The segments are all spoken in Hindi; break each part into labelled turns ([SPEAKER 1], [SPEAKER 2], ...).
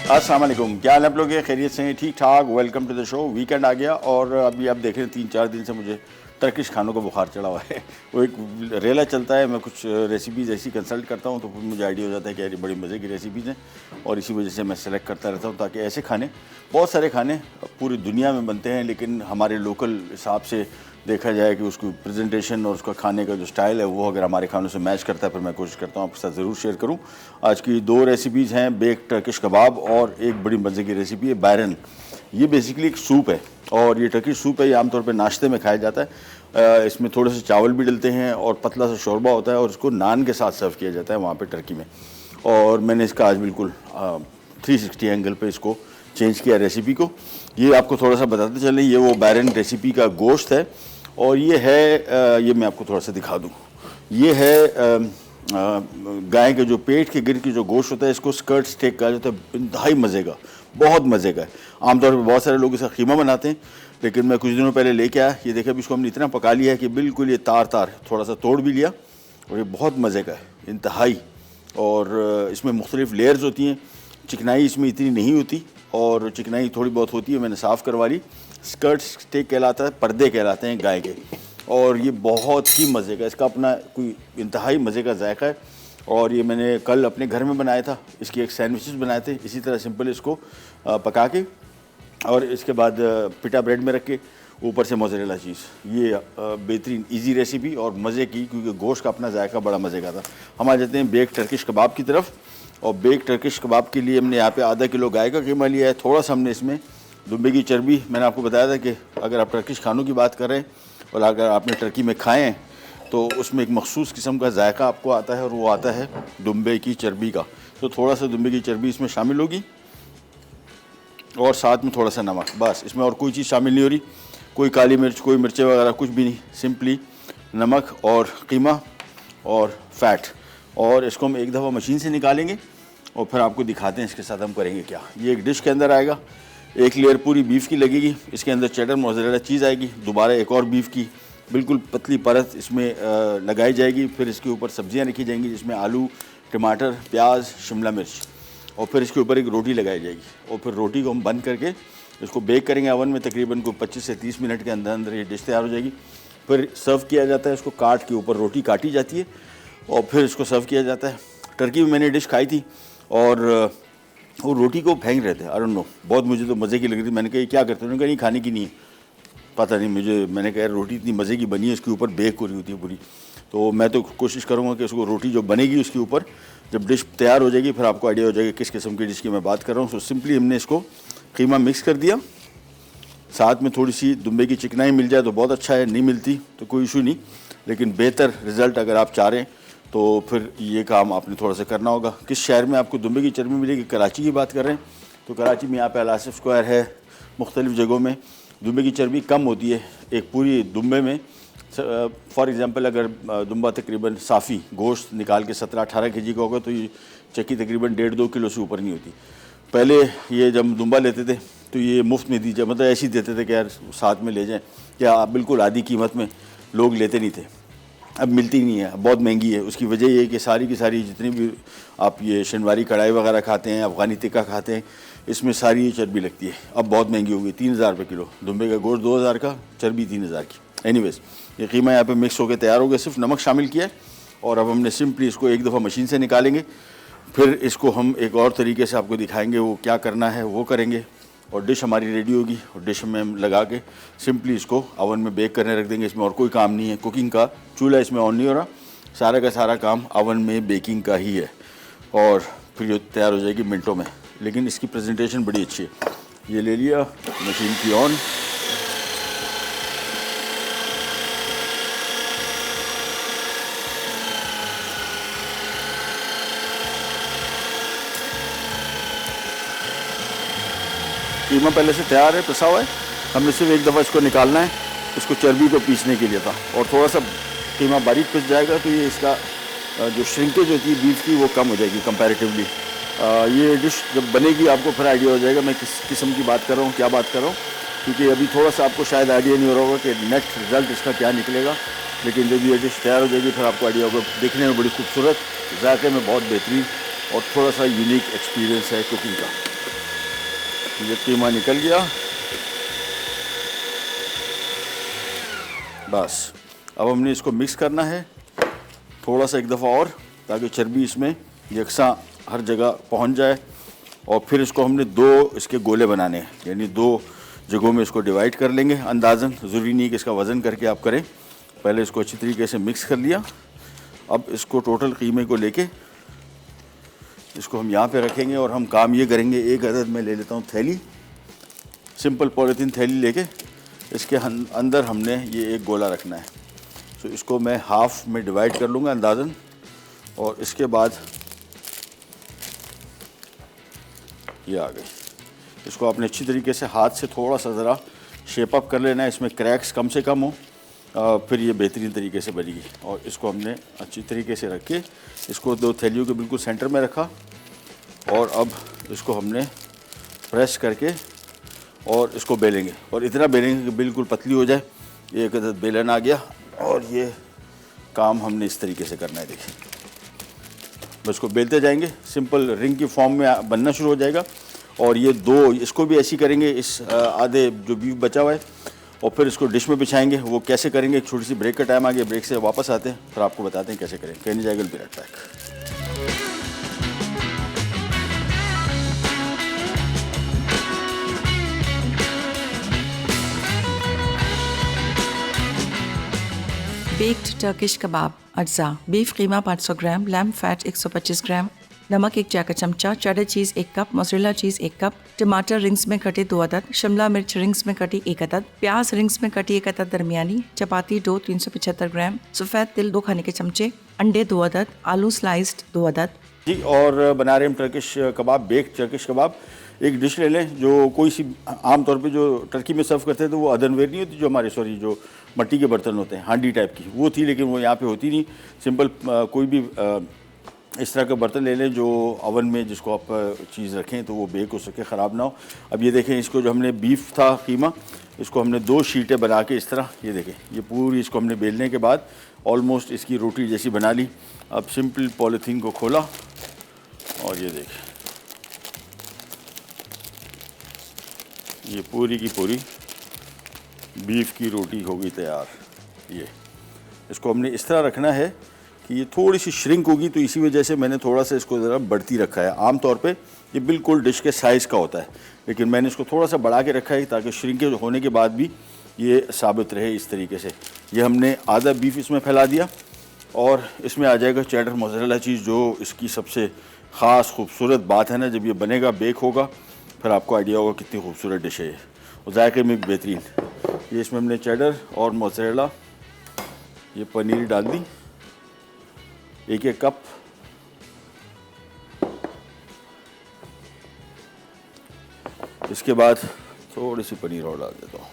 [SPEAKER 1] अस्सलाम वालेकुम, क्या हाल है आप लोग? खैरियत से हैं? ठीक ठाक। Welcome to the show. Weekend आ गया और अभी आप देख रहे हैं 3-4 दिन से मुझे टर्किश खानों का बुखार चढ़ा हुआ है। वो एक रेला चलता है, मैं कुछ रेसिपीज़ ऐसी कंसल्ट करता हूँ तो फिर मुझे आइडिया हो जाता है कि यार बड़ी मज़े की रेसिपीज़ हैं और इसी वजह से मैं सेलेक्ट करता रहता हूँ ताकि ऐसे खाने, बहुत सारे खाने पूरी दुनिया में बनते हैं लेकिन हमारे लोकल हिसाब से देखा जाए कि उसकी प्रेजेंटेशन और उसका खाने का जो स्टाइल है वो अगर हमारे खानों से मैच करता है फिर मैं कोशिश करता हूँ आपके साथ ज़रूर शेयर करूँ। आज की 2 रेसिपीज़ हैं, बेक टर्किश कबाब और एक बड़ी मज़े की रेसिपी है बैरन। ये बेसिकली एक सूप है और ये टर्किश सूप है, ये आमतौर पर नाश्ते में खाया जाता है। इसमें थोड़े से चावल भी डलते हैं और पतला सा शोरबा होता है और इसको नान के साथ सर्व किया जाता है वहाँ पर टर्की में। और मैंने इसका आज बिल्कुल 360 एंगल पे इसको चेंज किया रेसिपी को। ये आपको थोड़ा सा बताते चलें, ये वो बैरन रेसिपी का गोश्त है और ये है ये मैं आपको थोड़ा सा दिखा दूँ, ये है गाय के जो पेट के गिर की जो गोश्त होता है इसको स्कर्ट स्टेक कहा जाता है। इंतहाई मज़े का, बहुत मज़े का है। आमतौर पर बहुत सारे लोग इसका कीमा बनाते हैं लेकिन मैं कुछ दिनों पहले लेके आया, ये देखा अभी इसको हमने इतना पका लिया है कि बिल्कुल ये तार तार थोड़ा सा तोड़ भी लिया और ये बहुत मज़े का है इंतहाई। और इसमें मुख्तलिफ़ लेयर्स होती हैं, चिकनाई इसमें इतनी नहीं होती और चिकनाई थोड़ी बहुत होती है, मैंने साफ़ करवा ली। स्कर्ट स्टेक कहलाता है, पर्दे कहलाते हैं गाय के, और ये बहुत ही मज़े का, इसका अपना कोई इंतहाई मज़े का जायका है। और ये मैंने कल अपने घर में बनाया था, इसकी एक सैंडविचेस बनाए थे इसी तरह सिंपल इसको पका के और इसके बाद पिटा ब्रेड में रख के ऊपर से मोज़रेला चीज़। ये बेहतरीन इजी रेसिपी और मज़े की, क्योंकि गोश्त का अपना जायका बड़ा मज़े का था। हम आ जाते हैं बेक टर्किश कबाब की तरफ। और बेक टर्किश कबाब के लिए हमने यहाँ पे आधा किलो गाय का कीमा लिया है। थोड़ा सा हमने इसमें दुम्बे की चर्बी, मैंने आपको बताया था कि अगर आप टर्किश खानों की बात कर रहे हैं और अगर आपने टर्की में खाएँ हैं तो उसमें एक मखसूस किस्म का जायका आपको आता है और वो आता है दुम्बे की चर्बी का। तो थोड़ा सा दुम्बे की चर्बी इसमें शामिल होगी और साथ में थोड़ा सा नमक, बस। इसमें और कोई चीज़ शामिल नहीं हो रही, कोई काली मिर्च, कोई मिर्चें वगैरह कुछ भी नहीं, सिंपली नमक और कीमा और फैट। और इसको हम एक दफ़ा मशीन से निकालेंगे और फिर आपको दिखाते हैं इसके साथ हम करेंगे क्या। ये एक डिश के अंदर आएगा, एक लेयर पूरी बीफ की लगेगी, इसके अंदर चेडर मोज़रेला चीज़ आएगी, दोबारा एक और बीफ की बिल्कुल पतली परत इसमें लगाई जाएगी। फिर इसके ऊपर सब्जियां रखी जाएंगी जिसमें आलू, टमाटर, प्याज, शिमला मिर्च, और फिर इसके ऊपर एक रोटी लगाई जाएगी और फिर रोटी को हम बंद करके इसको बेक करेंगे ओवन में। तकरीबन को 25 से 30 मिनट के अंदर अंदर ये डिश तैयार हो जाएगी। फिर सर्व किया जाता है, इसको काट के ऊपर रोटी काटी जाती है और फिर इसको सर्व किया जाता है। टर्की में मैंने डिश खाई थी और वो रोटी को फेंक रहे थे, आई डोंट नो, बहुत मुझे तो मज़े की लग रही थी। मैंने कहा ये क्या करते हैं? उन्होंने कहा नहीं खाने की नहीं है, पता नहीं मुझे। मैंने कहा रोटी इतनी मज़े की बनी है, इसके ऊपर बेक हो रही होती है पूरी। तो मैं तो कोशिश करूँगा कि उसको रोटी जो बनेगी उसके ऊपर जब डिश तैयार हो जाएगी फिर आपको आइडिया हो जाएगा किस किस्म की डिश की मैं बात कर रहा हूँ। सो सिंपली हमने इसको कीमा मिक्स कर दिया, साथ में थोड़ी सी दुम्बे की चिकनाई मिल जाए तो बहुत अच्छा है, नहीं मिलती तो कोई इशू नहीं, लेकिन बेहतर रिज़ल्ट अगर आप चाह रहे हैं तो फिर ये काम आपने थोड़ा सा करना होगा। किस शहर में आपको दुम्बे की चर्बी मिलेगी? कराची की बात कर रहे हैं तो कराची में यहाँ पे अल आसिफ स्क्वायर है, मुख्तलिफ़ जगहों में दुम्बे की चर्बी कम होती है। एक पूरी दुम्बे में फॉर एग्ज़ाम्पल अगर दुम्बा तकरीबन साफ़ी गोश्त निकाल के 17-18 केजी का होगा तो ये चक्की तकरीबन 1.5-2 किलो से ऊपर नहीं होती। पहले ये जब दुम्बा लेते थे तो ये मुफ्त में दीजिए, मतलब ऐसे ही देते थे कि यार साथ में ले जाएं, या बिल्कुल आधी कीमत में लोग लेते नहीं थे। अब मिलती नहीं है, बहुत महंगी है। उसकी वजह ये है कि सारी की सारी जितनी भी आप ये शनवारी कढ़ाई वगैरह खाते हैं, अफ़गानी टिक्का खाते हैं, इसमें सारी ये चर्बी लगती है। अब बहुत महंगी हो गई, 3000 रुपये किलो। दुम्बे का गोश्त 2000 का, चर्बी 3000 की। एनीवेज़ ये कीमा यहाँ पे मिक्स होकर तैयार हो गया, सिर्फ नमक शामिल किया है और अब हमने सिंपली इसको एक दफ़ा मशीन से निकालेंगे। फिर इसको हम एक और तरीके से आपको दिखाएंगे वो क्या करना है वो करेंगे और डिश हमारी रेडी होगी और डिश में हम लगा के सिंपली इसको ओवन में बेक करने रख देंगे। इसमें और कोई काम नहीं है, कुकिंग का चूल्हा इसमें ऑन नहीं हो रहा, सारा का सारा काम ओवन में बेकिंग का ही है और फिर ये तैयार हो जाएगी मिनटों में। लेकिन इसकी प्रेजेंटेशन बड़ी अच्छी है। ये ले लिया, मशीन की ऑन, कीमा पहले से तैयार है, पिसा हुआ है। हमने सिर्फ एक दफ़ा इसको निकालना है, इसको चर्बी को पीसने के लिए था और थोड़ा सा कीमा बारीक पिस जाएगा तो ये इसका जो श्रिंकेज होती है बीफ की वो कम हो जाएगी कंपैरेटिवली। ये डिश जब बनेगी आपको फिर आइडिया हो जाएगा मैं किस किस्म की बात कर रहा हूँ, क्या बात कर रहा हूँ, क्योंकि अभी थोड़ा सा आपको शायद आइडिया नहीं हो रहा होगा कि नेट रिज़ल्ट इसका क्या निकलेगा। लेकिन जब ये डिश तैयार हो जाएगी फिर आपको आइडिया होगा। देखने में बड़ी खूबसूरत, जायके में बहुत बेहतरीन और थोड़ा सा यूनिक एक्सपीरियंस है कुकिंग का। ये कीमा निकल गया। बस अब हमने इसको मिक्स करना है थोड़ा सा एक दफ़ा और, ताकि चर्बी इसमें यकसा हर जगह पहुंच जाए। और फिर इसको हमने दो इसके गोले बनाने हैं, यानी दो जगहों में इसको डिवाइड कर लेंगे अंदाज़न। ज़रूरी नहीं कि इसका वज़न करके आप करें। पहले इसको अच्छी तरीके से मिक्स कर लिया। अब इसको टोटल कीमे को लेके इसको हम यहाँ पे रखेंगे और हम काम ये करेंगे, एक अदद मैं ले लेता हूँ थैली, सिंपल पॉलीथीन थैली लेके इसके अंदर हमने ये एक गोला रखना है। तो इसको मैं हाफ में डिवाइड कर लूँगा अंदाज़न, और इसके बाद ये आ गई। इसको आपने अच्छी तरीके से हाथ से थोड़ा सा ज़रा शेप अप कर लेना है, इसमें क्रैक्स कम से कम हो, फिर ये बेहतरीन तरीके से बनेगी। और इसको हमने अच्छी तरीके से रख के इसको दो थैलियों के बिल्कुल सेंटर में रखा, और अब इसको हमने प्रेस करके और इसको बेलेंगे, और इतना बेलेंगे कि बिल्कुल पतली हो जाए। एक अदद बेलन आ गया, और ये काम हमने इस तरीके से करना है। देखिए, बस इसको बेलते जाएंगे, सिंपल रिंग की फॉर्म में बनना शुरू हो जाएगा। और ये दो इसको भी ऐसी करेंगे, इस आधे जो बीफ बचा हुआ है, और फिर इसको डिश में बिछाएंगे। वो कैसे करेंगे, एक छोटी सी ब्रेक का टाइम आ गया, ब्रेक से वापस आते हैं, फिर आपको बताते हैं कैसे करें। कहने जाएगा be right back.
[SPEAKER 2] Baked Turkish kebab अज्जा, बीफ कीमा 500 ग्राम, लैम्ब फैट 125 ग्राम, नमक 1 चाय का चमचा, cheddar cheese 1 cup, mozzarella cheese 1 cup, टमाटर रिंग्स में कटे 2 अदद, शिमला मिर्च रिंग्स में कटी 1 अदद, प्याज रिंग्स में कटी 1 अदद दरमियानी, चपाती डो 375 ग्राम, सफ़ेद तिल 2 खाने के चमचे, अंडे 2 अदद, आलू स्लाइस्ड 2 अदद।
[SPEAKER 1] जी, और बना रहे हम टर्किश कबाब, बेक्ड टर्किश कबाब। एक डिश ले लें जो कोई सी, आम तौर पे जो टर्की में सर्व करते हैं तो वो अदनवेयर नहीं होती, जो हमारे जो मट्टी के बर्तन होते हैं, हांडी टाइप की वो थी, लेकिन वो यहाँ पे होती नहीं। सिंपल कोई भी इस तरह का बर्तन ले लें जो ओवन में, जिसको आप चीज़ रखें तो वो बेक हो सके, ख़राब ना हो। अब ये देखें, इसको जो हमने बीफ था कीमा, इसको हमने 2 शीटें बना के इस तरह, ये देखें, ये पूरी इसको हमने बेलने के बाद ऑलमोस्ट इसकी रोटी जैसी बना ली। अब सिंपल पॉलीथीन को खोला, और ये देखें, ये पूरी की पूरी बीफ की रोटी होगी तैयार। ये इसको हमने इस तरह रखना है कि ये थोड़ी सी श्रिंक होगी, तो इसी वजह से मैंने थोड़ा सा इसको ज़रा बढ़ती रखा है। आम तौर पे ये बिल्कुल डिश के साइज़ का होता है, लेकिन मैंने इसको थोड़ा सा बढ़ा के रखा है ताकि श्रिंकेज होने के बाद भी ये साबित रहे इस तरीके से। ये हमने आधा बीफ इसमें फैला दिया, और इसमें आ जाएगा चेडर मोज़रेला चीज़, जो इसकी सबसे ख़ास खूबसूरत बात है ना। जब ये बनेगा, बेक होगा, फिर आपको आइडिया होगा कितनी खूबसूरत डिश है ये, और जायके में भी बेहतरीन। ये इसमें हमने चेडर और मोज़रेला, ये पनीर डाल दी 1-1 कप। इसके बाद थोड़ी सी पनीर और डाल देता हूँ।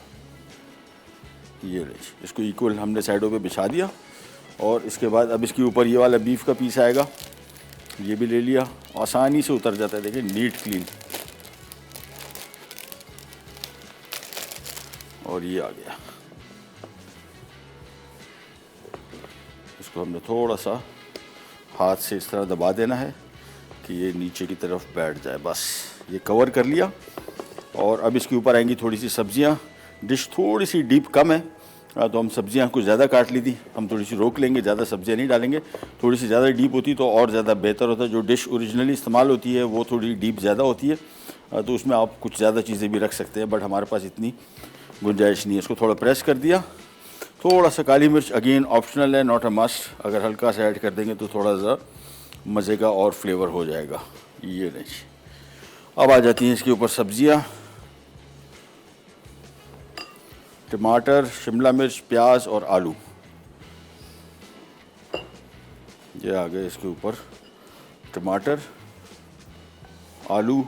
[SPEAKER 1] ये लीजिए, इसको इक्वल हमने साइडों पे बिछा दिया, और इसके बाद अब इसके ऊपर ये वाला बीफ का पीस आएगा, ये भी ले लिया। आसानी से उतर जाता है, देखिए, नीट क्लीन। और ये आ गया। इसको हमने थोड़ा सा हाथ से इस तरह दबा देना है कि ये नीचे की तरफ बैठ जाए। बस ये कवर कर लिया, और अब इसके ऊपर आएंगी थोड़ी सी सब्जियां। डिश थोड़ी सी डीप कम है, तो हम सब्जियां कुछ ज़्यादा काट ली थी, हम थोड़ी सी रोक लेंगे, ज़्यादा सब्जियां नहीं डालेंगे। थोड़ी सी ज़्यादा डीप होती तो और ज़्यादा बेहतर होता। जो डिश ओरिजिनली इस्तेमाल होती है वो थोड़ी डीप ज़्यादा होती है, तो उसमें आप कुछ ज़्यादा चीज़ें भी रख सकते हैं, बट हमारे पास इतनी गुंजाइश नहीं है। इसको थोड़ा प्रेस कर दिया। थोड़ा सा काली मिर्च अगेन ऑप्शनल है, नॉट अ मस्ट। अगर हल्का सा ऐड कर देंगे तो थोड़ा सा मज़े का और फ्लेवर हो जाएगा। ये नहीं, अब आ जाती हैं इसके ऊपर सब्जियां। टमाटर, शिमला मिर्च, प्याज और आलू, ये आ गए इसके ऊपर। टमाटर, आलू,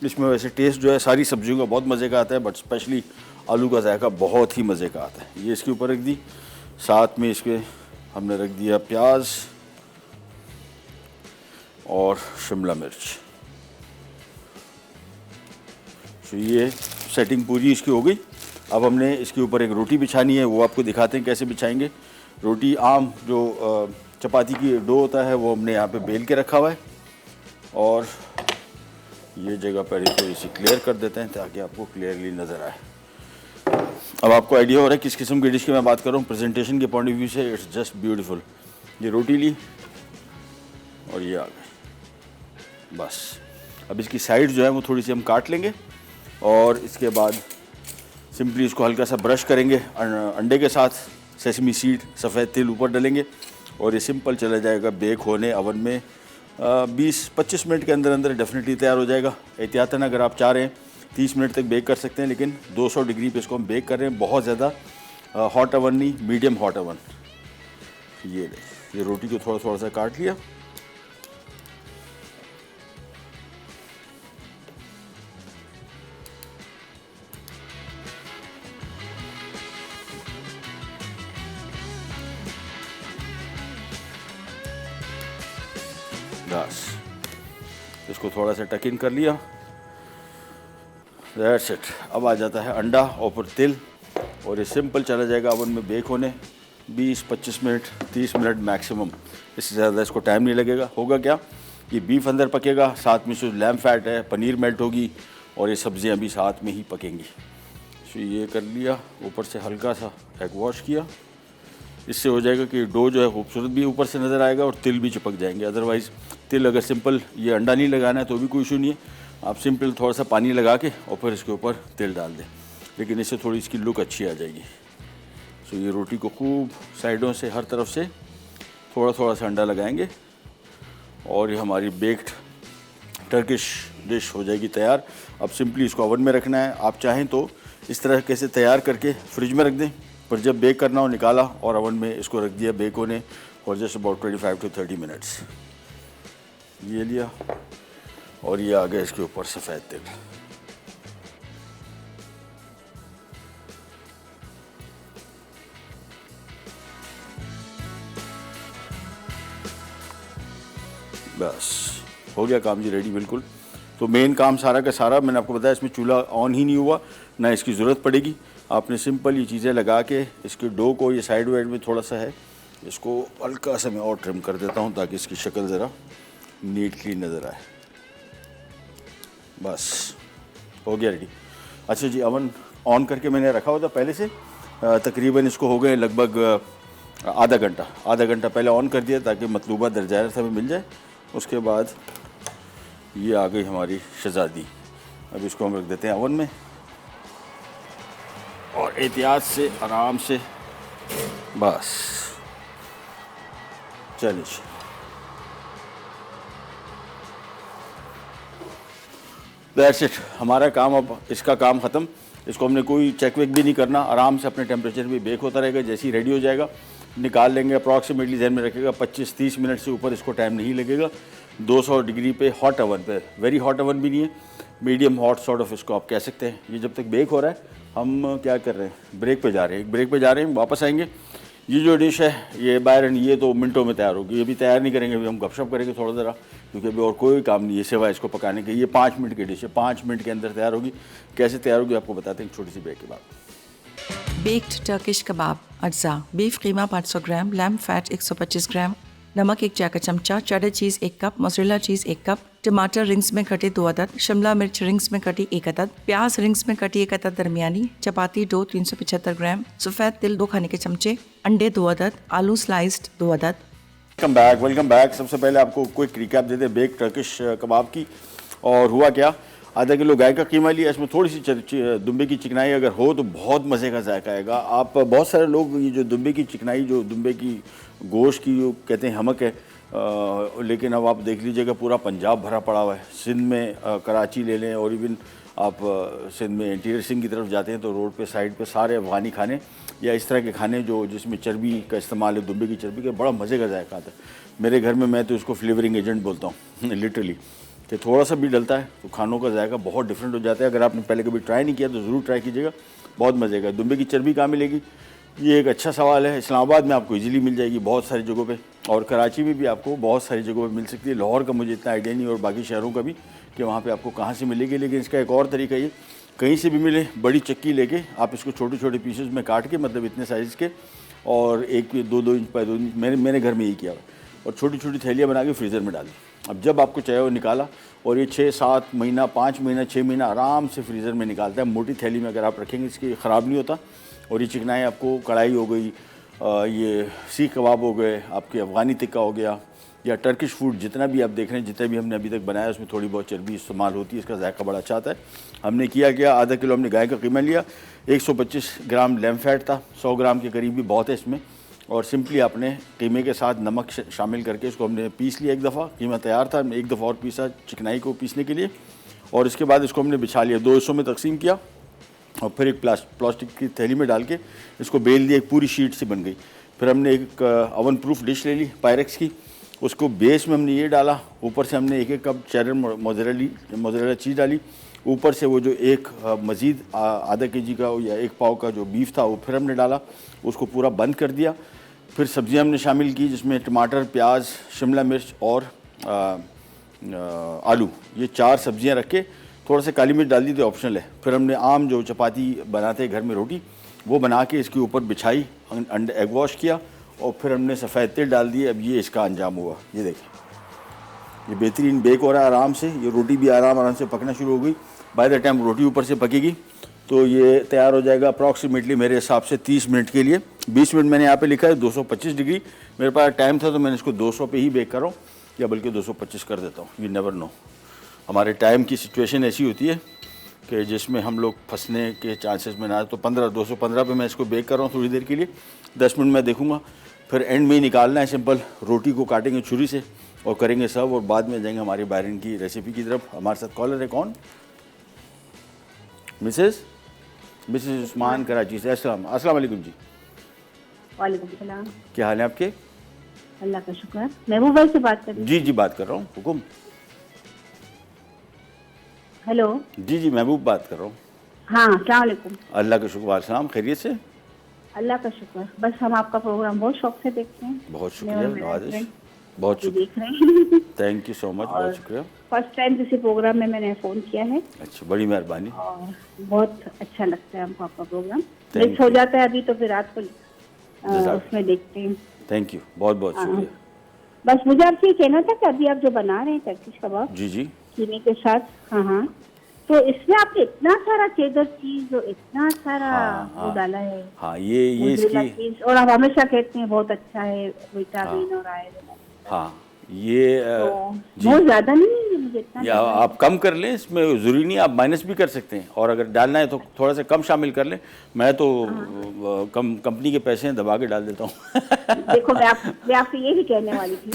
[SPEAKER 1] इसमें वैसे टेस्ट जो है सारी सब्जियों का बहुत मज़े का आता है, बट स्पेशली आलू का जायका बहुत ही मज़े का आता है। ये इसके ऊपर रख दी, साथ में इसके हमने रख दिया प्याज और शिमला मिर्च। तो ये सेटिंग पूरी इसकी हो गई। अब हमने इसके ऊपर एक रोटी बिछानी है, वो आपको दिखाते हैं कैसे बिछाएंगे। रोटी आम जो चपाती की डो होता है वो हमने यहाँ पे बेल के रखा हुआ है, और ये जगह पहले थोड़ी सी क्लियर कर देते हैं ताकि आपको क्लियरली नज़र आए। अब आपको आइडिया हो रहा है किस किस्म की डिश की मैं बात कर रहा हूँ। प्रेजेंटेशन के पॉइंट ऑफ व्यू से इट्स जस्ट ब्यूटीफुल। ये रोटी ली और ये आ गई, बस। अब इसकी साइड जो है वो थोड़ी सी हम काट लेंगे और इसके बाद सिंपली इसको हल्का सा ब्रश करेंगे अंडे के साथ, सेसमी सीड, सफ़ेद तिल ऊपर डालेंगे और ये सिंपल चला जाएगा बेक होने अवन में। 20-25 मिनट के अंदर अंदर डेफिनेटली तैयार हो जाएगा। एहतियातन अगर आप चाह रहे हैं 30 मिनट तक बेक कर सकते हैं, लेकिन 200 डिग्री पे इसको हम बेक कर रहे हैं, बहुत ज़्यादा हॉट अवन नहीं, मीडियम हॉट अवन। ये रोटी को थोड़ा थोड़ा सा काट लिया, बस इसको थोड़ा सा टक इन कर लिया, दैट्स इट। अब आ जाता है अंडा और फिर तिल, और ये सिंपल चला जाएगा अवन में बेक होने 20-25 मिनट, 30 मिनट मैक्सिमम, इससे ज़्यादा इसको टाइम नहीं लगेगा। होगा क्या, ये बीफ अंदर पकेगा, साथ में जो लैम फैट है, पनीर मेल्ट होगी और ये सब्जियां भी साथ में ही पकेंगी। तो ये कर लिया, ऊपर से हल्का सा एग वॉश किया, इससे हो जाएगा कि डो जो है खूबसूरत भी ऊपर से नज़र आएगा और तिल भी चिपक जाएंगे। अदरवाइज़ तिल अगर सिंपल ये अंडा नहीं लगाना है तो भी कोई इशू नहीं है, आप सिंपल थोड़ा सा पानी लगा के और फिर इसके ऊपर तिल डाल दें, लेकिन इससे थोड़ी इसकी लुक अच्छी आ जाएगी। सो ये रोटी को खूब साइडों से हर तरफ से थोड़ा थोड़ा सा अंडा लगाएंगे और ये हमारी बेक्ड टर्किश डिश हो जाएगी तैयार। अब सिंपली इसको ओवन में रखना है। आप चाहें तो इस तरह कैसे तैयार करके फ्रिज में रख दें, पर जब बेक करना हो निकाला और ओवन में इसको रख दिया बेक होने for just about 25 to 30 minutes. ये लिया और ये आ गया इसके ऊपर सफ़ेद तिल। बस हो गया काम जी, रेडी बिल्कुल। तो मेन काम सारा का सारा मैंने आपको बताया, इसमें चूल्हा ऑन ही नहीं हुआ, ना इसकी ज़रूरत पड़ेगी। आपने सिंपल ये चीज़ें लगा के इसके डो को, ये साइड वाइड में थोड़ा सा है, इसको हल्का सा मैं और ट्रिम कर देता हूँ ताकि इसकी शक्ल ज़रा नीटली नज़र आए। बस हो गया रेडी। अच्छा जी, अवन ऑन करके मैंने रखा हुआ था पहले से, तकरीबन इसको हो गए लगभग आधा घंटा पहले ऑन कर दिया ताकि मतलूबा दर्जा हमें मिल जाए। उसके बाद ये आ गई हमारी शहज़ादी। अब इसको हम रख देते हैं अवन में और एहतियात से आराम से, बस चलिए। दैट्स इट, हमारा काम अब इसका काम ख़त्म। इसको हमने कोई चेक वेक भी नहीं करना, आराम से अपने टेम्परेचर पे बेक होता रहेगा। जैसे ही रेडी हो जाएगा निकाल लेंगे। अप्रॉक्सीमेटली ध्यान में रखेगा 25-30 मिनट से ऊपर इसको टाइम नहीं लगेगा। 200 डिग्री पे हॉट अवन पे, वेरी हॉट अवन भी नहीं है, मीडियम हॉट सॉर्ट ऑफ इसको आप कह सकते हैं। ये जब तक बेक हो रहा है हम क्या कर रहे हैं, ब्रेक पे जा रहे हैं, वापस आएंगे। ये जो डिश है ये बायरन, ये तो मिनटों में तैयार होगी। ये भी तैयार नहीं करेंगे, अभी हम गपशप करेंगे थोड़ा ज़रा, क्योंकि अभी और कोई काम नहीं है सिवाय इसको पकाने के। ये 5 मिनट की डिश है, 5 मिनट के अंदर तैयार होगी। कैसे तैयार होगी आपको बताते हैं छोटी सी ब्रेक के बाद।
[SPEAKER 2] बेक्ड टर्किश कबाब अज्जा, बीफ कीमा 500 ग्राम, लैम फैट 125 ग्राम, नमक 1 चाय का चमचा, cheddar cheese 1 cup, mozzarella cheese 1 cup, टमाटर रिंग्स में कटे 2 अदद, शिमला मिर्च रिंग्स में कटी 1 अदद, प्याज रिंग्स में कटी 1 अदद दरमियानी, चपाती डो 375 ग्राम, सफ़ेद तिल 2 खाने के चमचे, अंडे 2 अदद, आलू स्लाइस्ड 2 अदद।
[SPEAKER 1] Welcome back. सबसे पहले आपको क्विक रिकैप देते हैं बेक टर्किश कबाब की। और हुआ क्या, आधा किलो गाय का कीमा लिया, इसमें थोड़ी सी दुम्बे की चिकनाई अगर हो तो बहुत मज़े का जायका आएगा। आप बहुत सारे लोग ये जो दुम्बे की चिकनाई, जो दुम्बे की गोश्त की जो कहते हैं हमक है, लेकिन अब आप देख लीजिएगा पूरा पंजाब भरा पड़ा हुआ है। सिंध में कराची ले लें और इवन आप सिंध में इंटीरियर सिंध की तरफ जाते हैं तो रोड पे साइड पे सारे अफ़गानी खाने या इस तरह के खाने जो जिसमें चर्बी का इस्तेमाल है, दुम्बे की चर्बी का, बड़ा मज़े का जायका आता है। मेरे घर में मैं तो इसको फ्लेवरिंग एजेंट बोलता हूँ लिटरली, कि थोड़ा सा भी डलता है तो खानों का जायका बहुत डिफरेंट हो जाता है। अगर आपने पहले कभी ट्राई नहीं किया तो ज़रूर ट्राई कीजिएगा, बहुत मज़े का। दुम्बे की चर्बी कहाँ मिलेगी, ये एक अच्छा सवाल है। इस्लामाबाद में आपको इजीली मिल जाएगी बहुत सारी जगहों पे, और कराची में भी आपको बहुत सारी जगहों पे मिल सकती है। लाहौर का मुझे इतना आइडिया नहीं और बाकी शहरों का भी कि वहाँ पे आपको कहाँ से मिलेगी। लेकिन इसका एक और तरीका ये, कहीं से भी मिले बड़ी चक्की लेके आप इसको छोटे छोटे पीसेस में काट के, मतलब इतने साइज़ के, और 1-2 इंच बाय 2 इंच, मैंने घर में यही किया हुआ। और छोटी छोटी थैलियाँ बना के फ्रीज़र में डाल दी। अब जब आपको चाहिए वो निकाला, और ये 6-7 महीना, 5 महीना, 6 महीना आराम से फ्रीज़र में निकालता है। मोटी थैली में अगर आप रखेंगे इसकी ख़राब नहीं होता। और ये चिकनाई आपको कढ़ाई हो गई, ये सीख कबाब हो गए, आपके अफ़गानी टिक्का हो गया, या टर्किश फूड, जितना भी आप देख रहे हैं, जितने भी हमने अभी तक बनाया उसमें थोड़ी बहुत चर्बी इस्तेमाल होती है, इसका जायका बड़ा अच्छा आता है। हमने किया क्या, आधा किलो हमने गाय का कीमा लिया, 125 ग्राम लैम फैट था, 100 ग्राम के करीब भी बहुत है इसमें, और सिंपली आपने कीमे के साथ नमक शामिल करके इसको हमने पीस लिया। एक दफ़ा कीमा तैयार था, हमने एक दफ़ा और पीसा चिकनाई को पीसने के लिए, और इसके बाद इसको हमने बिछा लिया, 2 हिस्सों में तकसीम किया, और फिर एक प्लास्टिक की थैली में डाल के इसको बेल दिया, एक पूरी शीट से बन गई। फिर हमने एक ओवन प्रूफ डिश ले ली पायरेक्स की, उसको बेस में हमने ये डाला, ऊपर से हमने 1 कप चेडर मोज़रेला चीज़ डाली, ऊपर से वो जो एक मज़ीद आधा केजी का या 1 पाव का जो बीफ था वो फिर हमने डाला, उसको पूरा बंद कर दिया। फिर सब्ज़ियाँ हमने शामिल की, जिसमें टमाटर, प्याज, शिमला मिर्च और आलू, ये 4 सब्ज़ियाँ रख के थोड़ा सा काली मिर्च डाल दी थी, ऑप्शनल है। फिर हमने आम जो चपाती बनाते हैं घर में रोटी, वो बना के इसके ऊपर बिछाई, एग वॉश किया, और फिर हमने सफ़ेद तेल डाल दिए। अब ये इसका अंजाम हुआ, ये देखें, ये बेहतरीन बेक हो रहा है आराम से। ये रोटी भी आराम से पकना शुरू हो गई। बाय द टाइम रोटी ऊपर से पकेगी तो ये तैयार हो जाएगा अप्रॉक्सीमेटली मेरे हिसाब से 30 मिनट के लिए। 20 मिनट मैंने यहाँ पे लिखा है, 225 डिग्री मेरे पास टाइम था तो मैंने इसको 200 पे ही बेक कर रहा हूँ, या बल्कि 225 कर देता हूँ। यू नेवर नो, हमारे टाइम की सिचुएशन ऐसी होती है कि जिसमें हम लोग फंसने के चांसेस में ना। तो 215 पे मैं इसको बेक कर रहा हूँ थोड़ी देर के लिए, 10 मिनट मैं देखूँगा, फिर एंड में ही निकालना है। सिंपल रोटी को काटेंगे छुरी से और करेंगे सर्व, और बाद में जाएंगे हमारी बायरन की रेसिपी की तरफ। हमारे साथ कॉलर है, कौन? मिसेस उस्मान कराची से। अस्सलाम वालेकुम जी।
[SPEAKER 3] वालेकुम सलाम।
[SPEAKER 1] क्या हाल है आपके?
[SPEAKER 3] अल्लाह का शुक्र। महबूब भाई से बात कर रही हूँ।
[SPEAKER 1] जी बात कर रहा हूँ, हुकुम।
[SPEAKER 3] हेलो।
[SPEAKER 1] जी महबूब बात कर रहा हूँ।
[SPEAKER 3] हाँ, अस्सलाम वालेकुम।
[SPEAKER 1] अल्लाह का शुक्र, वालेकुम, खैरियत से?
[SPEAKER 3] अल्लाह का शुक्र। बस हम आपका प्रोग्राम बहुत शौक से देखते हैं।
[SPEAKER 1] बहुत शुक्रिया नवाजिश, बहुत
[SPEAKER 3] देख
[SPEAKER 1] शुक्रिया,
[SPEAKER 3] रहे हैं।
[SPEAKER 1] थैंक यू सो मच, बहुत शुक्रिया।
[SPEAKER 3] फर्स्ट टाइम किसी प्रोग्राम में मैंने फ़ोन किया है
[SPEAKER 1] अच्छा, बड़ी मेहरबानी।
[SPEAKER 3] और बहुत अच्छा लगता है हमको आपका प्रोग्राम।
[SPEAKER 1] Thank
[SPEAKER 3] मिस हो जाता है अभी तो फिर रात को उसमें देखते हैं।
[SPEAKER 1] थैंक यू, बहुत बहुत शुक्रिया।
[SPEAKER 3] बस मुझे आपसे ये कहना था कि अभी आप जो बना रहे हैं टर्किश कबाब
[SPEAKER 1] जी
[SPEAKER 3] कीमे के साथ, हाँ, तो इसमें आपने इतना सारा चेडर चीज और इतना सारा वो डाला है।
[SPEAKER 1] हाँ, ये इसकी,
[SPEAKER 3] और आप हमेशा कहते हैं बहुत अच्छा है विटामिन और आयरन।
[SPEAKER 1] हाँ, ये
[SPEAKER 3] बहुत ज्यादा नहीं है, मुझे इतना
[SPEAKER 1] या आप कम कर लें, इसमें ज़रूरी नहीं, आप माइनस भी कर सकते हैं, और अगर डालना है तो थोड़ा सा कम शामिल कर लें। मैं तो कंपनी के पैसे हैं, दबा के डाल देता हूँ।
[SPEAKER 3] देखो मैं आपसे ये भी कहने वाली थी,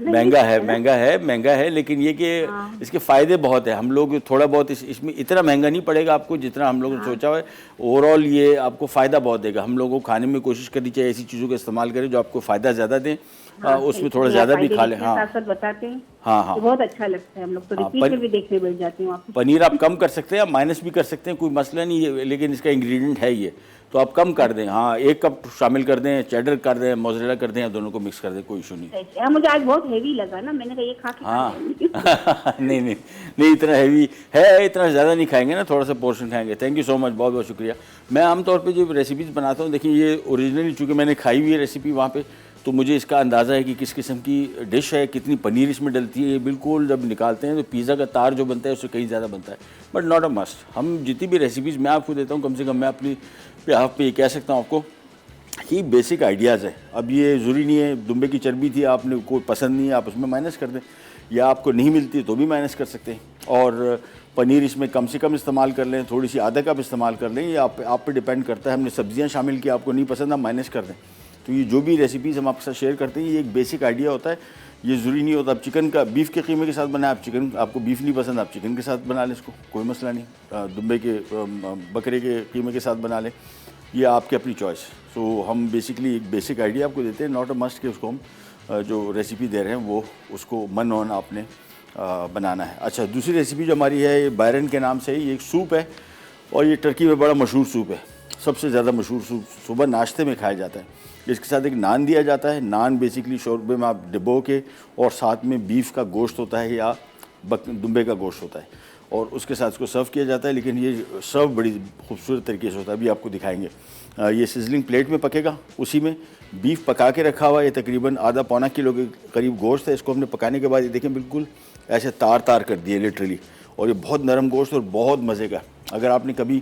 [SPEAKER 1] महंगा है, लेकिन ये कि इसके फ़ायदे बहुत है। हम लोग थोड़ा बहुत इसमें इतना महंगा नहीं पड़ेगा आपको जितना हम लोगों ने सोचा हुआ है। ओवरऑल ये आपको फ़ायदा बहुत देगा। हम लोगों को खाने में कोशिश करनी चाहिए ऐसी चीज़ों का इस्तेमाल करें जो आपको फ़ायदा ज़्यादा दें, उसमें थोड़ा ज़्यादा भी खा लें। हाँ,
[SPEAKER 3] बताते हैं।
[SPEAKER 1] हाँ,
[SPEAKER 3] तो बहुत अच्छा लगता है, हम लोग तो रिपीट में भी देखने मिल जाती हूँ।
[SPEAKER 1] पनीर आप कम कर सकते हैं, आप माइनस भी कर सकते हैं, कोई मसला नहीं है, लेकिन इसका इंग्रेडिएंट है ये, तो आप कम कर दें। हाँ, 1 कप शामिल कर दें, चेडर कर दें, मोज़रेला कर दें, दोनों को मिक्स कर दें, कोई इशू नहीं।
[SPEAKER 3] मुझे आज बहुत हेवी लगा ना, मैंने कहा ये खा के
[SPEAKER 1] हाँ नहीं इतना हैवी है, इतना ज़्यादा नहीं खाएंगे ना, थोड़ा सा पोर्शन खाएंगे। थैंक यू सो मच, बहुत बहुत शुक्रिया। मैं आमतौर पे जो रेसिपीज़ बनाता हूँ, देखिए ये ओरिजिनली चूँकि मैंने खाई हुई है रेसिपी वहाँ पे, तो मुझे इसका अंदाज़ा है कि किस किस्म की डिश है, कितनी पनीर इसमें डलती है। ये बिल्कुल जब निकालते हैं तो पिज़्ज़ा का तार जो बनता है उससे कहीं ज़्यादा बनता है, बट नॉट अ मस्ट। हम जितनी भी रेसिपीज़ मैं आपको देता हूँ, कम से कम मैं अपनी आप पे ये कह सकता हूँ आपको कि बेसिक आइडियाज़ है। अब ये ज़रूरी नहीं है, दुम्बे की चर्बी थी, आपने कोई पसंद नहीं है, आप उसमें माइनस कर दें, या आपको नहीं मिलती तो भी माइनस कर सकते हैं। और पनीर इसमें कम से कम इस्तेमाल कर लें, थोड़ी सी आधा कप इस्तेमाल कर लें, ये आप पे डिपेंड करता है। हमने सब्जियां शामिल की, आपको नहीं पसंद आप माइनस कर दें। तो ये जो भी रेसिपीज़ हम आपके साथ शेयर करते हैं, ये एक बेसिक आइडिया होता है, ये ज़रूरी नहीं होता। अब चिकन का बीफ के कीमे के साथ बनाए, आप चिकन, आपको बीफ नहीं पसंद, आप चिकन के साथ बना लें, इसको कोई मसला नहीं। दुम्बे के बकरे के कीमे के साथ बना लें, ये आपकी अपनी चॉइस। सो हम बेसिकली एक बेसिक आइडिया आपको देते हैं, नॉट अ मस्ट कि उसको हम जो रेसिपी दे रहे हैं वो उसको मन ऑन आपने बनाना है। अच्छा, दूसरी रेसिपी जो हमारी है, ये बायरन के नाम से, ये एक सूप है, और ये टर्की में बड़ा मशहूर सूप है, सबसे ज़्यादा मशहूर सूप, सुबह नाश्ते में खाया जाता है। इसके साथ एक नान दिया जाता है। नान बेसिकली शोरबे में आप डिबो के, और साथ में बीफ का गोश्त होता है या दुम्बे का गोश्त होता है, और उसके साथ इसको सर्व किया जाता है। लेकिन ये सर्व बड़ी खूबसूरत तरीके से होता है, अभी आपको दिखाएंगे। ये सिजलिंग प्लेट में पकेगा, उसी में बीफ पका के रखा हुआ है। ये तकरीबन आधा पौना किलो के करीब गोश्त है। इसको हमने पकाने के बाद ये देखें बिल्कुल ऐसे तार तार कर दिए लिटरली, और ये बहुत नरम गोश्त और बहुत मज़े का। अगर आपने कभी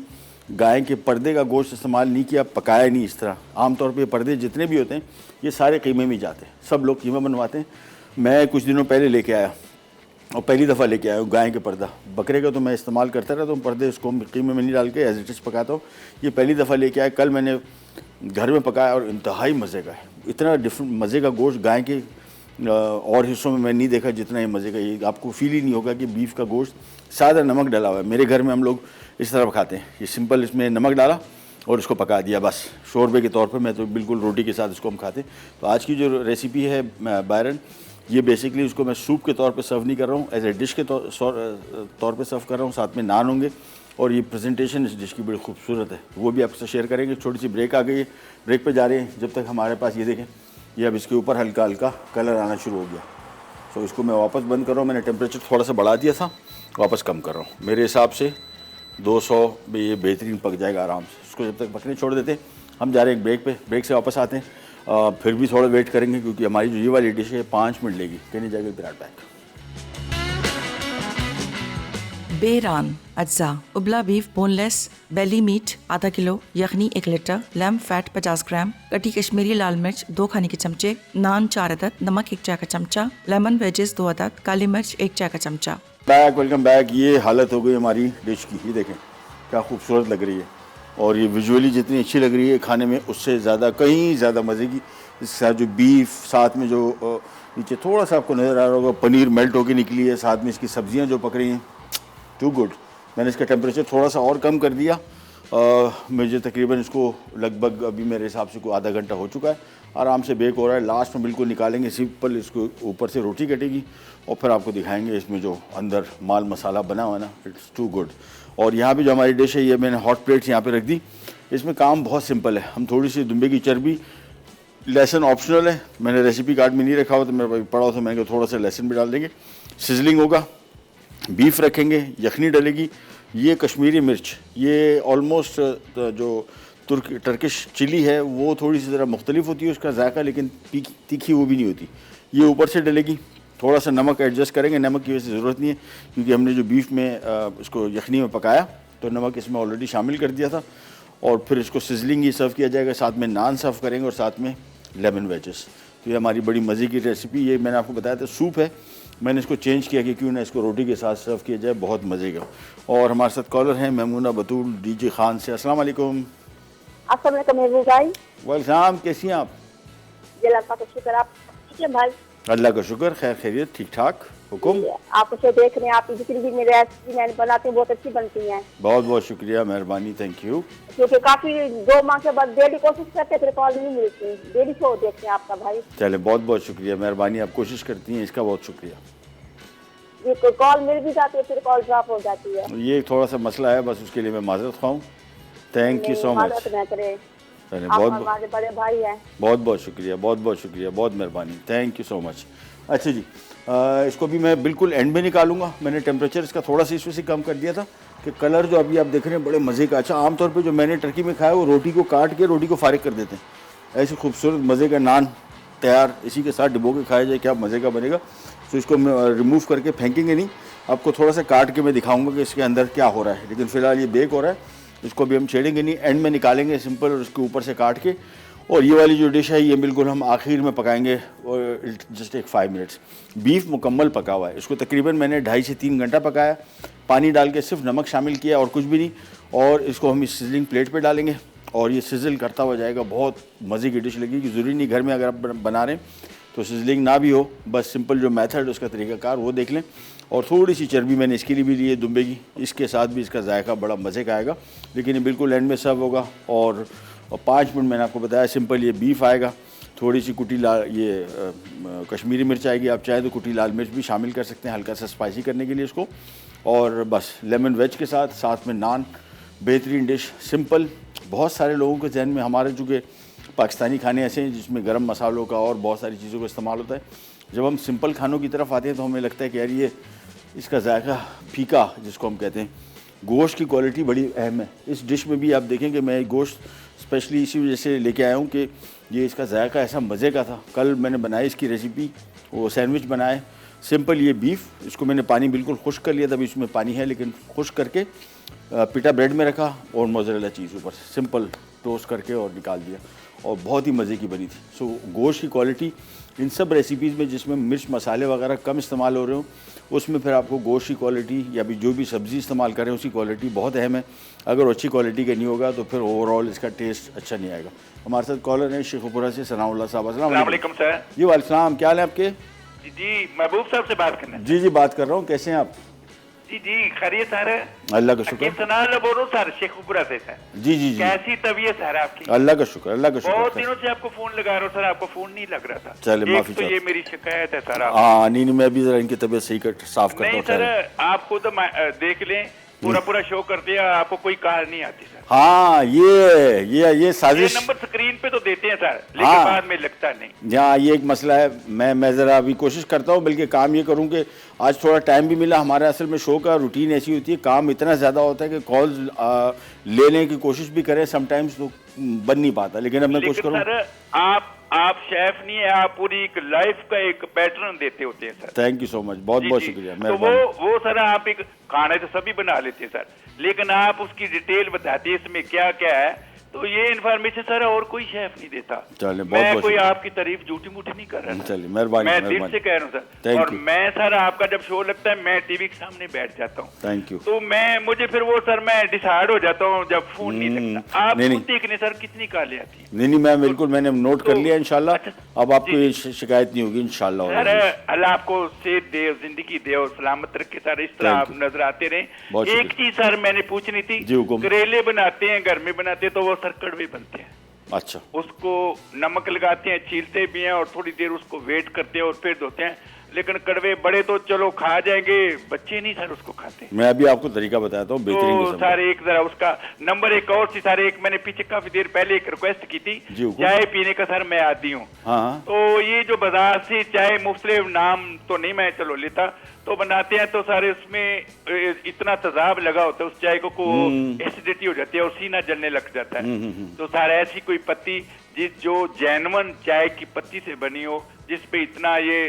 [SPEAKER 1] गाय के पर्दे का गोश्त इस्तेमाल नहीं किया, पकाया नहीं इस तरह, आमतौर पे पर्दे जितने भी होते हैं ये सारे कीमे में जाते हैं, सब लोग कीमा बनवाते हैं। मैं कुछ दिनों पहले लेके आया और पहली दफ़ा लेके आया हूँ गाय के पर्दा। बकरे का तो मैं इस्तेमाल करता रहता हूँ, पर्दे उसको कीमे में नहीं डाल के एज इट इज़ पकाता हूँ। ये पहली दफ़ा लेके आया, कल मैंने घर में पकाया और इंतहाई मज़े का है। इतना डिफरेंट मज़े का गोश्त गाय के और हिस्सों में मैं नहीं देखा जितना ये मज़े का। ये आपको फील ही नहीं होगा कि बीफ का गोश्त सादा नमक डला हुआ है। मेरे घर में हम लोग इस तरह खाते हैं, ये सिंपल इसमें नमक डाला और इसको पका दिया बस शोरबे के तौर पे। मैं तो बिल्कुल रोटी के साथ इसको हम खाते हैं। तो आज की जो रेसिपी है बायरन, ये बेसिकली उसको मैं सूप के तौर पे सर्व नहीं कर रहा हूँ, एज ए डिश के तौर पे सर्व कर रहा हूँ। साथ में नान होंगे और ये प्रेजेंटेशन इस डिश की बड़ी खूबसूरत है, वो भी आपके साथ शेयर करेंगे। छोटी सी ब्रेक आ गई है, ब्रेक पे जा रहे हैं। जब तक हमारे पास ये देखें, ये अब इसके ऊपर हल्का हल्का कलर आना शुरू हो गया। सो इसको मैं वापस बंद कर रहा हूँ। मैंने टेम्परेचर थोड़ा सा बढ़ा दिया था, वापस कम कर रहा हूँ। मेरे हिसाब से 200 में ये बेहतरीन पक जाएगा आराम से। इसको जब तक पकने छोड़ देते हैं, हम जा रहे हैं एक ब्रेक पे। ब्रेक से वापस आते हैं, फिर भी थोड़ा वेट करेंगे क्योंकि हमारी जो ये वाली डिश है 5 मिनट लेगी। कहने जाएगा विराट बैक।
[SPEAKER 2] बेरान अज्जा, उबला बीफ बोनलेस, बेली मीट आधा किलो, यखनी 1 लीटर, लैम्ब फैट 50 ग्राम, कटी कश्मीरी लाल मिर्च 2 खाने के चमचे, नान 4 अदद, नमक 1 चाय का चमचा, लेमन वेजेस 2 अदद, काली मिर्च 1 चाय का चमचा।
[SPEAKER 1] Back, welcome back. ये हालत हो गई हमारी डिश की, ये देखें क्या खूबसूरत लग रही है। और ये विजुअली जितनी अच्छी लग रही है, खाने में उससे ज़्यादा कहीं ज़्यादा मज़े की। इसके साथ जो बीफ, साथ में जो नीचे थोड़ा सा आपको नज़र आ रहा होगा पनीर मेल्ट होकर निकली है, साथ में इसकी सब्जियां जो पक रही हैं, टू गुड। मैंने इसका टेम्परेचर थोड़ा सा और कम कर दिया। मुझे तकरीबन इसको लगभग अभी मेरे हिसाब से कोई आधा घंटा हो चुका है, आराम से बेक हो रहा है। लास्ट में बिल्कुल निकालेंगे, सिंपल इसको ऊपर से रोटी कटेगी और फिर आपको दिखाएंगे इसमें जो अंदर माल मसाला बना हुआ है ना, इट्स टू गुड। और यहाँ पे जो हमारी डिश है, ये मैंने हॉट प्लेट्स यहाँ पे रख दी। इसमें काम बहुत सिंपल है। हम थोड़ी सी दुम्बे की चर्बी, लहसुन ऑप्शनल है, मैंने रेसिपी कार्ड में नहीं रखा हुआ तो मेरे पास पड़ा हो तो मैंने थोड़ा सा लहसुन भी डाल देंगे। सिजलिंग होगा, बीफ रखेंगे, यखनी डलेगी, ये कश्मीरी मिर्च, ये ऑलमोस्ट जो टर्किश चिली है वो थोड़ी सी ज़रा मुख्तलिफ होती है उसका जायका, लेकिन तीखी वो भी नहीं होती। ये ऊपर से डलेगी। थोड़ा सा नमक एडजस्ट करेंगे, नमक की वजह से ज़रूरत नहीं है क्योंकि हमने जो बीफ में इसको यखनी में पकाया तो नमक इसमें ऑलरेडी शामिल कर दिया था। और फिर इसको सिजलिंग ही सर्व किया जाएगा, साथ में नान सर्व करेंगे और साथ में लेमन वेजेस। तो ये हमारी बड़ी मज़े की रेसिपी। ये मैंने आपको बताया था सूप है, मैंने इसको चेंज किया कि क्यों ना इसको रोटी के साथ सर्व किया जाए, बहुत मज़े का। और हमारे साथ कॉलर हैं मेमूना बतूल डीजे खान से। अस्सलाम वालेकुम।
[SPEAKER 3] अस्सलाम वालेकुम भाई।
[SPEAKER 1] वालेकुम, कैसी हैं आप?
[SPEAKER 3] अल्लाह का शुक्र, आप ठीक है भाई?
[SPEAKER 1] अल्लाह का शुक्र, खैर खैरियत, ठीक ठाक। हुकुम।
[SPEAKER 3] आप उसे देख रहे हैं, आपकी जितनी भी मेरे रेसिपी मैंने बनाती हूँ बहुत अच्छी बनती हैं।
[SPEAKER 1] बहुत बहुत शुक्रिया, मेहरबानी, थैंक यू।
[SPEAKER 3] क्योंकि काफी 2 माह के बाद डेली कोशिश करते फिर कॉल नहीं मिलती, डेली शो देखते हैं आपका भाई।
[SPEAKER 1] चले, बहुत बहुत शुक्रिया, मेहरबानी, आप कोशिश करती हैं, इसका बहुत शुक्रिया।
[SPEAKER 3] ये कोई कॉल मिल भी जाती है फिर कॉल ड्रॉप हो जाती है।
[SPEAKER 1] ये थोड़ा सा मसला है, बस उसके लिए मैं माजरत खाऊँ। Thank you so much. बहुत
[SPEAKER 3] बड़े भाई हैं।
[SPEAKER 1] बहुत बहुत शुक्रिया, बहुत बहुत शुक्रिया, बहुत मेहरबानी, थैंक यू सो मच। अच्छा जी, इसको भी मैं बिल्कुल एंड में निकालूंगा। मैंने टेम्परेचर इसका थोड़ा सा इसमें से कम कर दिया था कि कलर जो अभी आप देख रहे हैं बड़े मज़े का। अच्छा, आमतौर पे जो मैंने टर्की में खाया वो रोटी को काट के रोटी को फारिग कर देते हैं। ऐसे खूबसूरत मज़े का नान तैयार, इसी के साथ डिबो के खाया जाए, क्या मज़े का बनेगा। तो इसको रिमूव करके फेंकेंगे नहीं, आपको थोड़ा सा काट के मैं दिखाऊँगा कि इसके अंदर क्या हो रहा है। लेकिन फ़िलहाल ये बेक हो रहा है, इसको भी हम छेड़ेंगे नहीं, एंड में निकालेंगे सिंपल, और इसके ऊपर से काट के। और ये वाली जो डिश है ये बिल्कुल हम आखिर में पकाएंगे, और जस्ट एक 5 मिनट्स। बीफ मुकम्मल पका हुआ है, इसको तकरीबन मैंने 2.5 से 3 घंटा पकाया, पानी डाल के सिर्फ नमक शामिल किया और कुछ भी नहीं। और इसको हम इस सिजलिंग प्लेट पे डालेंगे और ये सिजल करता हुआ जाएगा। बहुत मज़े की डिश लगेगी। ज़रूरी नहीं घर में अगर आप बना रहे हैं तो सिजलिंग ना भी हो, बस सिंपल जो मेथड उसका तरीक़ाकार वो देख लें। और थोड़ी सी चर्बी मैंने इसके लिए भी ली है दुम्बे की, इसके साथ भी इसका जायका बड़ा मज़े का आएगा। लेकिन ये बिल्कुल एंड में सर्व होगा। और 5 मिनट मैंने आपको बताया, सिंपल ये बीफ आएगा, थोड़ी सी कुटी लाल ये कश्मीरी मिर्च आएगी, आप चाहें तो कुटी लाल मिर्च भी शामिल कर सकते हैं हल्का सा स्पाइसी करने के लिए इसको। और बस लेमन वेज के साथ, साथ में नान, बेहतरीन डिश, सिंपल। बहुत सारे लोगों के जहन में, हमारे चूँकि पाकिस्तानी खाने ऐसे हैं जिसमें गरम मसालों का और बहुत सारी चीज़ों का इस्तेमाल होता है, जब हम सिंपल खानों की तरफ आते हैं तो हमें लगता है कि यार ये इसका जायका फीका जिसको हम कहते हैं। गोश्त की क्वालिटी बड़ी अहम है इस डिश में भी। आप देखें कि मैं गोश्त स्पेशली इसी वजह से लेके आया हूँ कि ये इसका जायका ऐसा मज़े का था। कल मैंने बनाई इसकी रेसिपी, वो सैंडविच बनाए सिंपल। ये बीफ, इसको मैंने पानी बिल्कुल खुश्क कर लिया, तभी इसमें पानी है लेकिन खुश्क करके पिटा ब्रेड में रखा और मोज़रेला चीज़ ऊपर से सिंपल टोस्ट करके और निकाल दिया और बहुत ही मज़े की बनी थी। सो गोश्त की क्वालिटी इन सब रेसिपीज़ में जिसमें मिर्च मसाले वगैरह कम इस्तेमाल हो रहे हो, उसमें फिर आपको गोश्त की क्वालिटी या भी जो भी सब्ज़ी इस्तेमाल करें उसकी क्वालिटी बहुत अहम है। अगर अच्छी क्वालिटी का नहीं होगा तो फिर ओवरऑल इसका टेस्ट अच्छा नहीं आएगा। हमारे साथ कॉलर हैं शेखुपुरा से सनाउल्लाह साहब। अस्सलाम
[SPEAKER 4] वालेकुम सर।
[SPEAKER 1] जी वालेकुम, क्या हाल है आपके?
[SPEAKER 4] जी महबूब साहब से बात करना है।
[SPEAKER 1] जी जी बात कर रहा हूँ, कैसे हैं आप?
[SPEAKER 4] जी खैरियत सर?
[SPEAKER 1] अल्लाह का शुक्र।
[SPEAKER 4] सनाउल्लाह बोल रहा हूँ सर, शेखुपुरा से सर।
[SPEAKER 1] जी जी जी,
[SPEAKER 4] कैसी तबीयत सर आपकी?
[SPEAKER 1] अल्लाह का शुक्र, अल्लाह का शुक्र।
[SPEAKER 4] बहुत दिनों से आपको फोन लगा रहा हूँ सर, आपको फोन नहीं लग रहा था।
[SPEAKER 1] चले माफी
[SPEAKER 4] तो ये मेरी शिकायत है सर।
[SPEAKER 1] हाँ नहीं, मैं भी जरा इनकी तबीयत सही कर साफ करता
[SPEAKER 4] नहीं
[SPEAKER 1] हूँ।
[SPEAKER 4] सर, आप खुद देख लें, पूरा शो करते हैं, आपको कोई कार नहीं आती सर।
[SPEAKER 1] हाँ ये साजिश।
[SPEAKER 4] ये नंबर स्क्रीन पे तो देते हैं सर, लेकिन
[SPEAKER 1] हाँ,
[SPEAKER 4] बाद में लगता नहीं।
[SPEAKER 1] हाँ ये एक मसला है। मैं ज़रा अभी कोशिश करता हूँ, बल्कि काम ये करूँ कि आज थोड़ा टाइम भी मिला। हमारे असल में शो का रूटीन ऐसी होती है, काम इतना ज़्यादा होता है कि कॉल्स लेने की कोशिश भी करें समटाइम्स तो बन नहीं पाता, लेकिन अब मैं कोशिश करूँ।
[SPEAKER 4] सर आप शेफ नहीं है, आप पूरी एक लाइफ का एक पैटर्न देते होते हैं sir.
[SPEAKER 1] Thank you so much, बहुत बहुत शुक्रिया।
[SPEAKER 4] तो वो सर आप एक खाना तो सभी बना लेते हैं सर, लेकिन आप उसकी डिटेल बताते हैं इसमें क्या क्या है, तो ये इन्फॉर्मेशन सर और कोई शेफ नहीं देता।
[SPEAKER 1] चलिए
[SPEAKER 4] मैं कोई आपकी तारीफ झूठी मूठी नहीं कर रहा।
[SPEAKER 1] चलिए मेहरबानी,
[SPEAKER 4] मैं दिल से कह रहा हूँ सर। और मैं सर आपका जब शो लगता है मैं टीवी के सामने बैठ जाता हूँ।
[SPEAKER 1] Thank you.
[SPEAKER 4] तो मुझे फिर वो सर मैं डिसाइड हो जाता हूँ जब फोन नहीं लगता। आप देखने सर कितनी काले आती है।
[SPEAKER 1] नहीं मैं बिल्कुल मैंने नोट कर लिया इंशाल्लाह। अब आपको ये शिकायत नहीं होगी इंशाल्लाह।
[SPEAKER 4] सर अल्लाह आपको सेहत दे, जिंदगी दे और सलामत रखे सर, इस तरह आप नजर आते रहे। एक चीज सर मैंने पूछनी थी, करेले बनाते हैं घर में बनाते हैं तो वो सर कड़वे बनते हैं।
[SPEAKER 1] अच्छा,
[SPEAKER 4] उसको नमक लगाते हैं, छीलते भी हैं और थोड़ी देर उसको वेट करते हैं और फिर धोते हैं, लेकिन कड़वे बड़े तो चलो खा जाएंगे, बच्चे नहीं सर उसको खाते।
[SPEAKER 1] मैं अभी आपको तरीका बताता हूँ बेहतरीन
[SPEAKER 4] तो सर एक जरा उसका नंबर एक और सी सर, एक मैंने पीछे काफी देर पहले एक रिक्वेस्ट की थी, चाय पीने का सर मैं आदी हूँ। तो ये जो बाजार से चाय मुख्तलिफ नाम तो नहीं मैं चलो लेता, तो बनाते हैं तो सारे उसमें इतना तेजाब लगा होता है उस चाय को एसिडिटी हो जाती है और सीना जलने लग जाता है। तो सर ऐसी कोई पत्ती जो जेन्युइन चाय की पत्ती से बनी हो, जिसपे इतना ये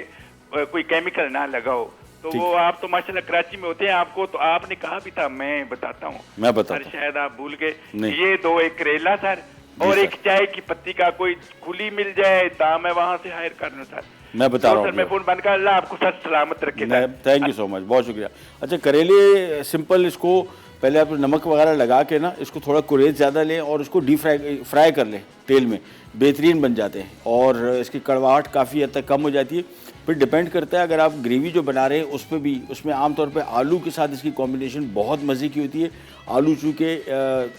[SPEAKER 4] कोई केमिकल ना लगा हो, तो वो आप तो माशाल्लाह कराची में होते हैं, आपको तो आपने कहा भी था, मैं बताता हूँ।
[SPEAKER 1] मैं बताता
[SPEAKER 4] सर शायद आप भूल गए। ये दो, एक करेला सर और एक चाय की पत्ती का कोई खुली मिल जाए तो मैं वहां से हायर कर लूँ सर।
[SPEAKER 1] मैं बता रहा हूँ।
[SPEAKER 4] मैं फोन बंद कर, अल्लाह आपको सर सलामत रखे।
[SPEAKER 1] थैंक यू सो मच, बहुत शुक्रिया। अच्छा, करेले सिंपल, इसको पहले आप नमक वगैरह लगा के ना इसको थोड़ा कुरेज ज़्यादा लें और इसको डीप फ्राई कर लें तेल में, बेहतरीन बन जाते हैं और इसकी कड़वाहट काफ़ी हद तक कम हो जाती है। फिर डिपेंड करता है, अगर आप ग्रेवी जो बना रहे हैं उस पर भी, उसमें आमतौर पे आलू के साथ इसकी कॉम्बिनेशन बहुत मज़े की होती है। आलू चूँकि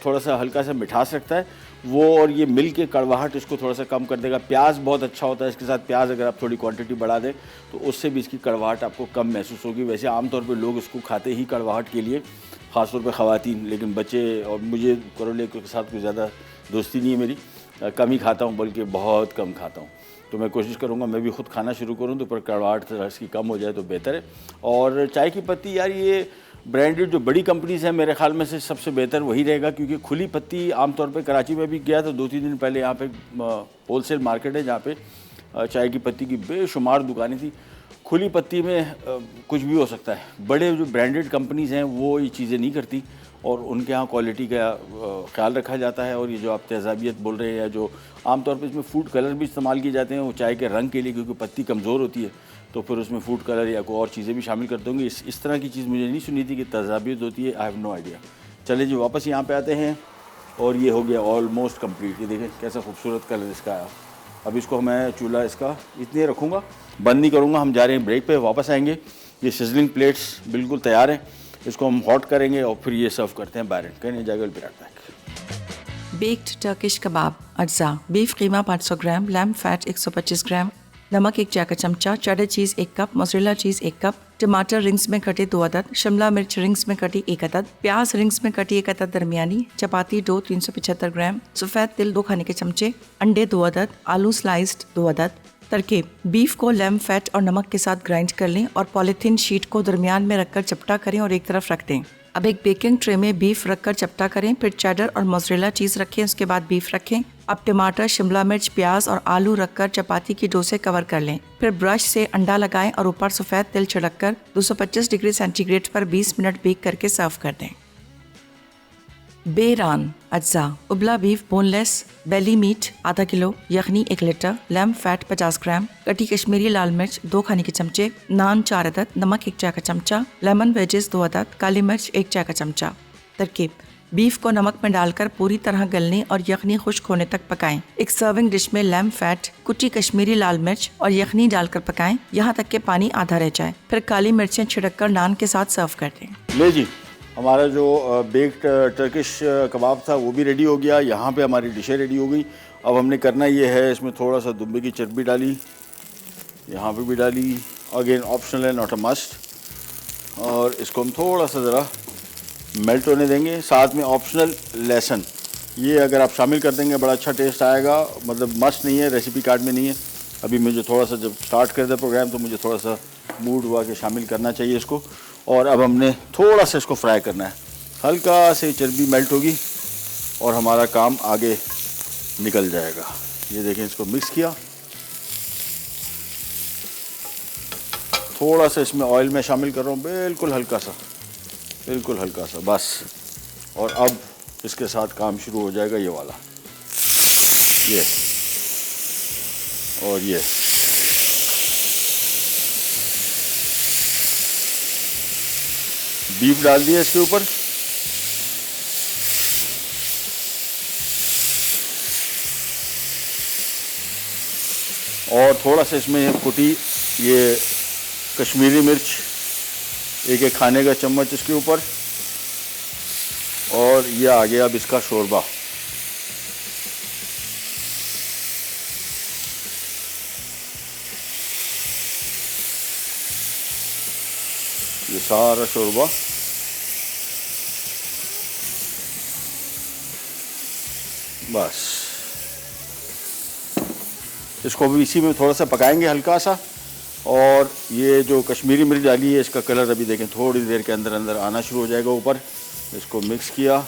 [SPEAKER 1] थोड़ा सा हल्का सा मिठास रखता है वो, और ये मिल के कड़वाहट इसको थोड़ा सा कम कर देगा। प्याज बहुत अच्छा होता है इसके साथ, प्याज अगर आप थोड़ी क्वांटिटी बढ़ा दें तो उससे भी इसकी कड़वाहट आपको कम महसूस होगी। वैसे आमतौर पे लोग इसको खाते ही कड़वाहट के लिए, ख़ासतौर पे ख़वातीन, लेकिन बच्चे और मुझे करेले के साथ कोई ज़्यादा दोस्ती नहीं है मेरी, कम ही खाता हूँ, बल्कि बहुत कम खाता हूँ। तो मैं कोशिश करूँगा मैं भी खुद खाना शुरू करूँ तो पर कड़वाहट इसकी कम हो जाए तो बेहतर है। और चाय की पत्ती यार, ये ब्रांडेड जो बड़ी कंपनीज़ हैं मेरे ख्याल में से सबसे बेहतर वही रहेगा, क्योंकि खुली पत्ती आमतौर पे कराची में भी गया तो 2-3 दिन पहले यहाँ पे होलसेल मार्केट है जहाँ पे चाय की पत्ती की बेशुमार दुकानें थी। खुली पत्ती में कुछ भी हो सकता है। बड़े जो ब्रांडेड कंपनीज़ हैं वो ये चीज़ें नहीं करती और उनके यहाँ क्वालिटी का ख्याल रखा जाता है। और ये जो आप तेज़ाबियत बोल रहे हैं या जो आमतौर पर इसमें फूड कलर भी इस्तेमाल किए जाते हैं वो चाय के रंग के लिए, क्योंकि पत्ती कमज़ोर होती है तो फिर उसमें फूड कलर या कोई और चीज़ें भी शामिल करते होंगे। इस तरह की चीज़ मुझे नहीं सुनी थी कि तेज़ाबियत होती है। I have no idea. चले जी वापस यहाँ पे आते हैं और ये हो गया ऑलमोस्ट कंप्लीट। ये देखें कैसा खूबसूरत कलर इसका आया। अब इसको मैं चूल्हा इसका इतने रखूँगा, बंद नहीं करूँगा। हम जा रहे हैं ब्रेक पे, वापस आएंगे। ये सिजलिंग प्लेट्स बिल्कुल तैयार हैं, इसको हम हॉट करेंगे और फिर ये सर्व करते हैं बाहर। कहने जाएगा Virat back.
[SPEAKER 2] Baked Turkish kebab अज्जा, बीफ कीमा 500 ग्राम, लैम्ब फैट 125 ग्राम, नमक 1 चाय का चमचा, cheddar cheese 1 cup, mozzarella cheese 1 cup, टमाटर रिंग्स में कटे 2 अदद, शिमला मिर्च रिंग्स में कटी 1 अदद, प्याज रिंग्स में कटी 1 अदद दरमियानी, चपाती डो 375 ग्राम, सफ़ेद तिल 2 खाने के चमचे, अंडे 2 अदद, आलू स्लाइस्ड 2 अदद, तरकीब: बीफ को लैम फैट और नमक के साथ ग्राइंड कर लें और पॉलीथीन शीट को दरमियान में रखकर चपटा करें और एक तरफ रख दें। अब एक बेकिंग ट्रे में बीफ रखकर चपटा करें, फिर चेडर और मोज़रेला चीज़ रखें, उसके बाद बीफ रखें। अब टमाटर, शिमला मिर्च, प्याज और आलू रखकर चपाती की डो से कवर कर लें। फिर ब्रश से अंडा लगाएं और ऊपर सफ़ेद तिल छिड़ककर 225 डिग्री सेंटीग्रेड पर 20 मिनट बेक करके सर्व कर दें। बेरान अज्जा: उबला बीफ बोनलेस, बेली मीट आधा किलो, यखनी 1 लीटर, लैम फैट 50 ग्राम, कटी कश्मीरी लाल मिर्च 2 खाने के चमचे, नान 4 अदद, नमक 1 चाय का चमचा, लेमन वेजेस 2 अदद, काली मिर्च 1 चाय का चमचा। तरकीब: बीफ को नमक में डालकर पूरी तरह गलने और यखनी खुश्क होने तक पकाएं। एक सर्विंग डिश में लैम फैट, कुटी कश्मीरी लाल मिर्च और यखनी डालकर पकाएं यहाँ तक कि पानी आधा रह जाए। फिर काली मिर्चें छिड़ककर नान के साथ सर्व कर दें।
[SPEAKER 1] ले जी, हमारा जो बेक्ड टर्किश कबाब था वो भी रेडी हो गया। यहाँ पे हमारी डिशें रेडी हो गई। अब हमने करना ये है, इसमें थोड़ा सा दुम्बे की चर्बी डाली, यहाँ पे भी डाली, अगेन ऑप्शनल है, नॉट अ मस्ट। और इसको हम थोड़ा सा ज़रा मेल्ट होने देंगे। साथ में ऑप्शनल लहसुन, ये अगर आप शामिल कर देंगे बड़ा अच्छा टेस्ट आएगा। मतलब मस्ट नहीं है, रेसिपी कार्ड में नहीं है। अभी मुझे थोड़ा सा, जब स्टार्ट कर दिया प्रोग्राम तो मुझे थोड़ा सा मूड हुआ कि शामिल करना चाहिए इसको। और अब हमने थोड़ा सा इसको फ्राई करना है, हल्का से चर्बी मेल्ट होगी और हमारा काम आगे निकल जाएगा। ये देखें, इसको मिक्स किया, थोड़ा सा इसमें ऑयल में शामिल कर रहा हूँ, बिल्कुल हल्का सा, बिल्कुल हल्का सा बस। और अब इसके साथ काम शुरू हो जाएगा ये वाला, ये और ये। बीफ डाल दिया इसके ऊपर, और थोड़ा सा इसमें कुटी ये कश्मीरी मिर्च, एक खाने का चम्मच इसके ऊपर। और ये आ गया अब इसका शोरबा। ये सारा शोरबा बस, इसको भी इसी में थोड़ा सा पकाएंगे हल्का सा। और ये जो कश्मीरी मिर्च डाली है इसका कलर अभी देखें थोड़ी देर के अंदर अंदर आना शुरू हो जाएगा ऊपर। इसको मिक्स किया।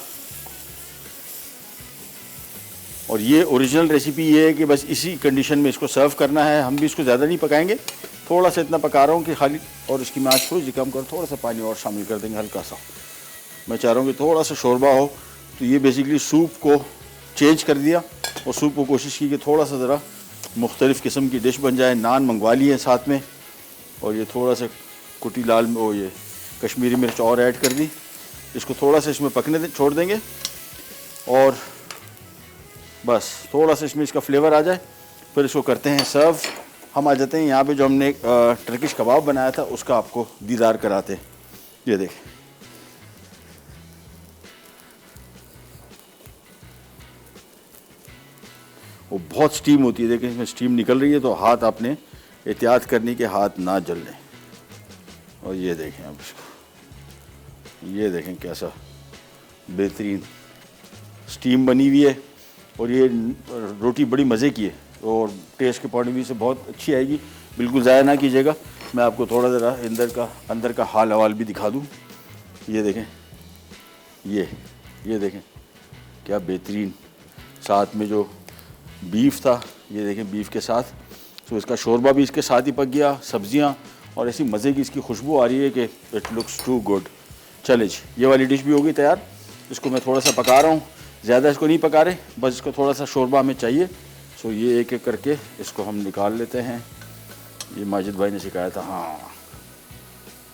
[SPEAKER 1] और ये ओरिजिनल रेसिपी ये है कि बस इसी कंडीशन में इसको सर्व करना है। हम भी इसको ज़्यादा नहीं पकाएंगे, थोड़ा सा इतना पका रहा हूँ कि खाली, और इसकी मैं आँच थोड़ी सी कम कर, थोड़ा सा पानी और शामिल कर देंगे हल्का सा। मैं चाह रहा हूँ कि थोड़ा सा शोरबा हो। तो ये बेसिकली सूप को चेंज कर दिया और सूप को कोशिश की कि थोड़ा सा ज़रा मुख्तलिफ़ किस्म की डिश बन जाए। नान मंगवा लिए साथ में, और ये थोड़ा सा कुटी लाल में वो ये कश्मीरी मिर्च और ऐड कर दी। इसको थोड़ा सा इसमें पकने छोड़ देंगे और बस थोड़ा सा इसमें इसका फ्लेवर आ जाए, फिर इसको करते हैं सर्व। हम आ जाते हैं यहाँ पे जो हमने टर्किश कबाब बनाया था उसका आपको दीदार कराते हैं। ये देखें, वो बहुत स्टीम होती है, देखें इसमें स्टीम निकल रही है, तो हाथ आपने एहतियात करनी कि हाथ ना जल लें। और ये देखें आप इसको, ये देखें कैसा बेहतरीन स्टीम बनी हुई है। और ये रोटी बड़ी मज़े की है और टेस्ट के पॉइंट ऑफ व्यू से बहुत अच्छी आएगी। बिल्कुल ज़ाया ना कीजिएगा। मैं आपको थोड़ा ज़रा अंदर का हाल हवाल भी दिखा दूँ। ये देखें, ये देखें क्या बेहतरीन। साथ में जो बीफ था, ये देखें बीफ के साथ, तो इसका शोरबा भी इसके साथ ही पक गया, सब्जियां, और ऐसी मज़े की इसकी खुशबू आ रही है कि इट लुक्स टू गुड। चले जी, ये वाली डिश भी होगी तैयार। इसको मैं थोड़ा सा पका रहा हूँ, ज़्यादा इसको नहीं पका रहे, बस इसको थोड़ा सा शोरबा हमें चाहिए। सो ये एक एक करके इसको हम निकाल लेते हैं। ये माजिद भाई ने सिखाया था। हाँ,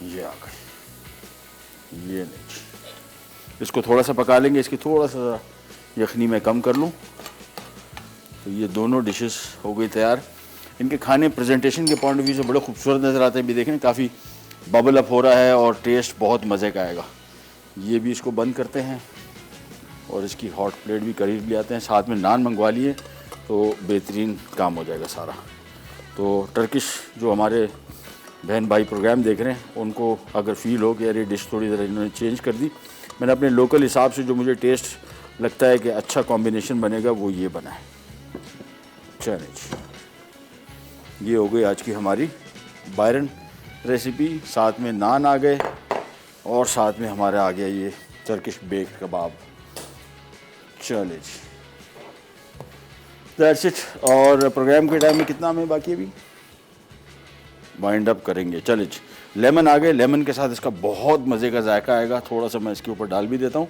[SPEAKER 1] ये आ गई, ये नहीं। इसको थोड़ा सा पका लेंगे, इसकी थोड़ा सा यखनी मैं कम कर लूँ। तो ये दोनों डिशेस हो गई तैयार। इनके खाने प्रेजेंटेशन के पॉइंट ऑफ व्यू से बड़े खूबसूरत नज़र आते हैं। भी देखें काफ़ी बबल अप हो रहा है और टेस्ट बहुत मज़े का आएगा। ये भी इसको बंद करते हैं और इसकी हॉट प्लेट भी करीब ले आते हैं। साथ में नान मंगवा लिए तो बेहतरीन काम हो जाएगा सारा। तो टर्किश जो हमारे बहन भाई प्रोग्राम देख रहे हैं उनको अगर फील हो कि यार ये डिश थोड़ी ज़रा इन्होंने चेंज कर दी, मैंने अपने लोकल हिसाब से जो मुझे टेस्ट लगता है कि अच्छा कॉम्बिनेशन बनेगा वो ये बना है। चलिए जी, ये हो गई आज की हमारी बायरन रेसिपी। साथ में नान आ गए और साथ में हमारा आ गया ये टर्किश बेक्ड कबाब। चले जी, दैट्स इट। और प्रोग्राम के टाइम में कितना हमें बाकी अभी वाइंड अप करेंगे। चले जी, लेमन आ गए, लेमन के साथ इसका बहुत मज़े का जायका आएगा। थोड़ा सा मैं इसके ऊपर डाल भी देता हूँ।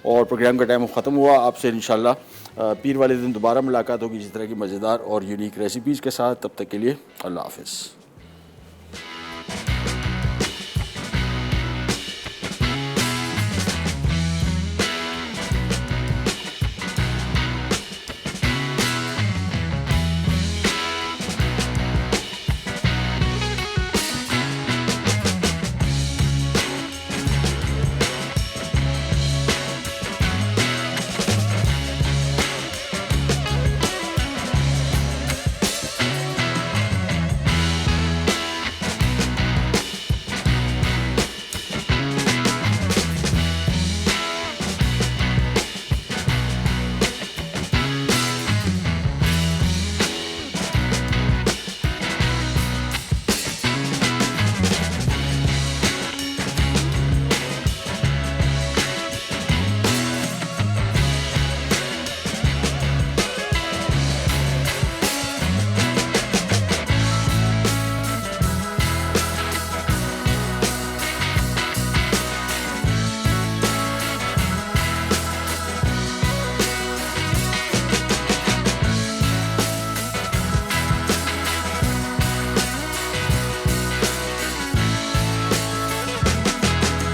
[SPEAKER 1] और प्रोग्राम का टाइम ख़त्म हुआ। आपसे इंशाल्लाह पीर वाले दिन दोबारा मुलाकात होगी इसी तरह की मज़ेदार और यूनिक रेसिपीज़ के साथ। तब तक के लिए अल्लाह हाफ़िज़।